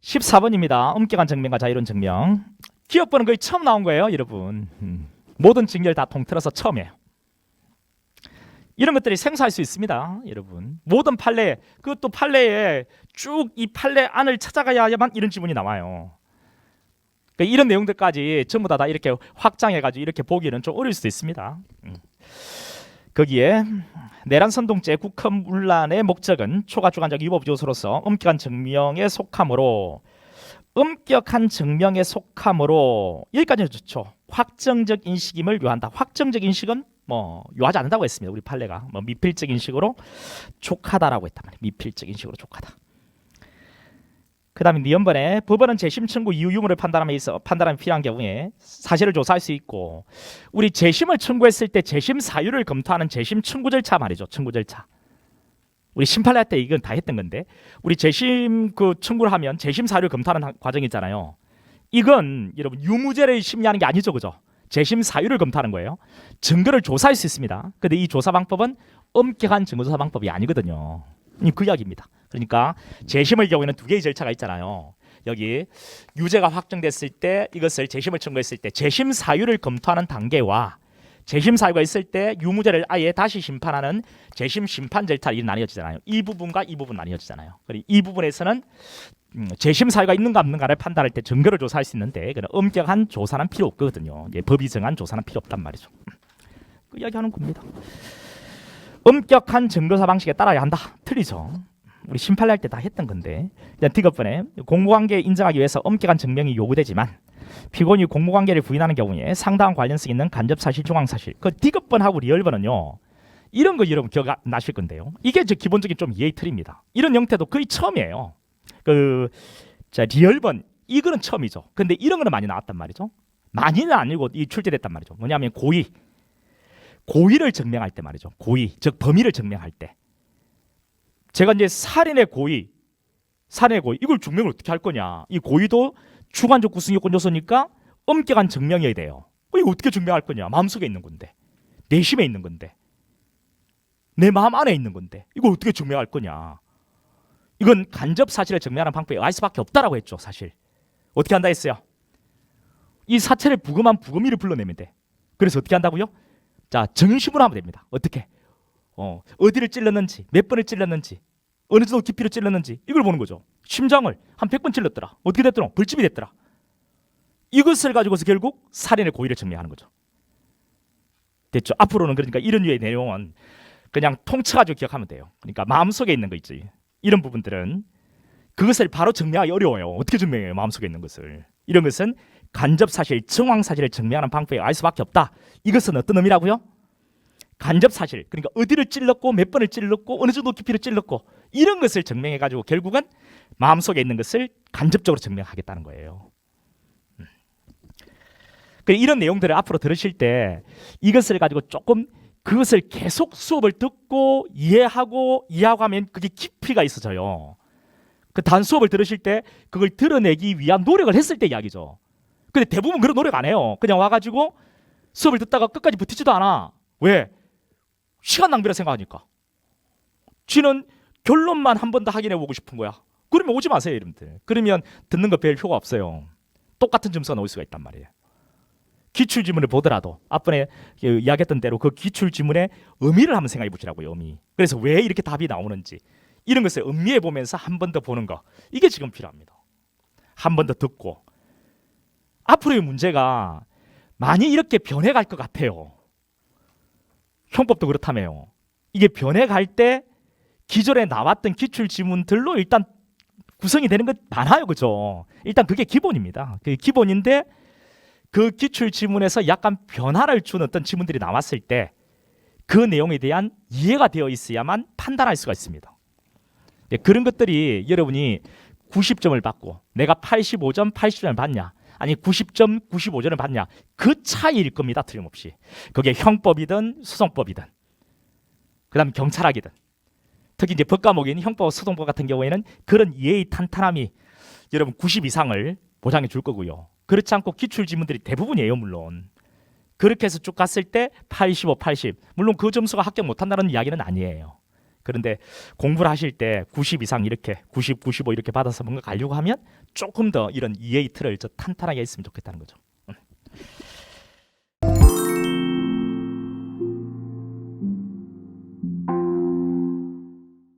(14번입니다) 엄격한 증명과 자유로운 증명. 기억번은 거의 처음 나온 거예요, 여러분. 모든 직렬 다 통틀어서 처음이에요. 이런 것들이 생소할 수 있습니다, 여러분. 모든 판례, 그것도 판례에 쭉 이 판례 안을 찾아가야만 이런 지문이 나와요. 그러니까 이런 내용들까지 전부 다 이렇게 확장해가지고 이렇게 보기는 좀 어려울 수도 있습니다. 거기에 내란 선동죄 국헌 문란의 목적은 초가주관적 위법 요소로서 엄격한 증명에 속함으로, 엄격한 증명에 속함으로 여기까지는 좋죠. 확정적 인식임을 요한다. 확정적 인식은 뭐 요하지 않는다고 했습니다. 우리 판례가 뭐 미필적 인식으로 족하다라고 했단 말이에요. 미필적 인식으로 족하다. 그 다음에 니은번에 법원은 재심 청구 이유 유무를 판단함에 있어 판단함이 필요한 경우에 사실을 조사할 수 있고, 우리 재심을 청구했을 때 재심 사유를 검토하는 재심 청구 절차 말이죠. 청구 절차. 우리 심판을 할 때 이건 다 했던 건데, 우리 재심 그 청구를 하면 재심 사유를 검토하는 과정이 있잖아요. 이건 여러분 유무죄를 심리하는 게 아니죠, 그죠? 재심 사유를 검토하는 거예요. 증거를 조사할 수 있습니다. 근데 이 조사 방법은 엄격한 증거조사 방법이 아니거든요. 그 이야기입니다. 그러니까 재심의 경우에는 두 개의 절차가 있잖아요. 여기 유죄가 확정됐을 때 이것을 재심을 청구했을 때 재심 사유를 검토하는 단계와 재심 사유가 있을 때 유무죄를 아예 다시 심판하는 재심 심판 절차가 나뉘어지잖아요. 이 부분과 이 부분 나뉘어지잖아요. 그리고 이 부분에서는 재심 사유가 있는가 없는가를 판단할 때 증거를 조사할 수 있는데, 그런 엄격한 조사는 필요 없거든요. 법이 정한 조사는 필요 없단 말이죠. 그 이야기하는 겁니다. 엄격한 증거조사 방식에 따라야 한다. 틀리죠. 우리 심판할 때 다 했던 건데. 디귿번에 공모관계 인정하기 위해서 엄격한 증명이 요구되지만 피고인이 공모관계를 부인하는 경우에 상당한 관련성 있는 간접사실, 중앙사실. 그 디귿번하고 리얼번은요, 이런 거 여러분 기억나실 건데요. 이게 저 기본적인 좀 이해의 틀입니다. 이런 형태도 거의 처음이에요. 리얼번 이거는 처음이죠. 근데 이런 거는 많이 나왔단 말이죠. 많이는 아니고 이 출제됐단 말이죠. 뭐냐면 고의를 증명할 때 말이죠. 고의, 즉 범위를 증명할 때. 제가 이제 살인의 고의 이걸 증명을 어떻게 할 거냐. 이 고의도 주관적 구성 요건 요소니까 엄격한 증명이어야 돼요. 이거 어떻게 증명할 거냐. 마음속에 있는 건데, 내심에 있는 건데, 내 마음 안에 있는 건데 이걸 어떻게 증명할 거냐. 이건 간접 사실을 증명하는 방법이 알 수밖에 없다라고 했죠. 사실 어떻게 한다 했어요? 이 사체를 부검한 부검이를 불러내면 돼. 그래서 어떻게 한다고요? 자, 정심으로 하면 됩니다. 어떻게? 어디를 찔렀는지, 몇 번을 찔렀는지, 어느 정도 깊이로 찔렀는지 이걸 보는 거죠. 심장을 한 100번 찔렀더라. 어떻게 됐더라? 벌집이 됐더라. 이것을 가지고서 결국 살인의 고의를 증명하는 거죠. 됐죠? 앞으로는 그러니까 이런 류의 내용은 그냥 통째가지고 기억하면 돼요. 그러니까 마음속에 있는 거 있지. 이런 부분들은 그것을 바로 증명하기 어려워요. 어떻게 증명해요? 마음속에 있는 것을. 이런 것은 간접사실, 정황사실을 증명하는 방법이 알 수밖에 없다. 이것은 어떤 의미라고요? 간접사실, 그러니까 어디를 찔렀고 몇 번을 찔렀고 어느 정도 깊이를 찔렀고 이런 것을 증명해가지고 결국은 마음속에 있는 것을 간접적으로 증명하겠다는 거예요. 이런 내용들을 앞으로 들으실 때 이것을 가지고 조금 그것을 계속 수업을 듣고 이해하고 하면 그게 깊이가 있어져요. 그 단 수업을 들으실 때 그걸 드러내기 위한 노력을 했을 때 이야기죠. 근데 대부분 그런 노력 안 해요. 그냥 와가지고 수업을 듣다가 끝까지 버티지도 않아. 왜? 시간 낭비라 생각하니까. 쥐는 결론만 한 번 더 확인해보고 싶은 거야. 그러면 오지 마세요, 여러분들. 그러면 듣는 거 별 효과 없어요. 똑같은 점수가 나올 수가 있단 말이에요. 기출지문을 보더라도 앞번에 이야기했던 대로 그 기출지문의 의미를 한번 생각해 보시라고요. 의미. 그래서 왜 이렇게 답이 나오는지 이런 것을 음미해 보면서 한 번 더 보는 거, 이게 지금 필요합니다. 한 번 더 듣고. 앞으로의 문제가 많이 이렇게 변해갈 것 같아요. 형법도 그렇다며요. 이게 변해갈 때 기존에 나왔던 기출지문들로 일단 구성이 되는 것 많아요. 그죠? 일단 그게 기본입니다. 그게 기본인데 그 기출지문에서 약간 변화를 준 어떤 지문들이 나왔을 때 그 내용에 대한 이해가 되어 있어야만 판단할 수가 있습니다. 네, 그런 것들이 여러분이 90점을 받고 내가 85점, 80점을 받냐, 아니 90점, 95점을 받냐, 그 차이일 겁니다. 틀림없이. 그게 형법이든 소송법이든 그 다음에 경찰학이든, 특히 이제 법과목인 형법, 소송법 같은 경우에는 그런 이해의 탄탄함이 여러분 90 이상을 보장해 줄 거고요. 그렇지 않고 기출지문들이 대부분이에요. 물론 그렇게 해서 쭉 갔을 때 85, 80, 물론 그 점수가 합격 못한다는 이야기는 아니에요. 그런데 공부를 하실 때 90 이상 이렇게 90, 95 이렇게 받아서 뭔가 가려고 하면 조금 더 이런 이해의 틀을 저 탄탄하게 했으면 좋겠다는 거죠.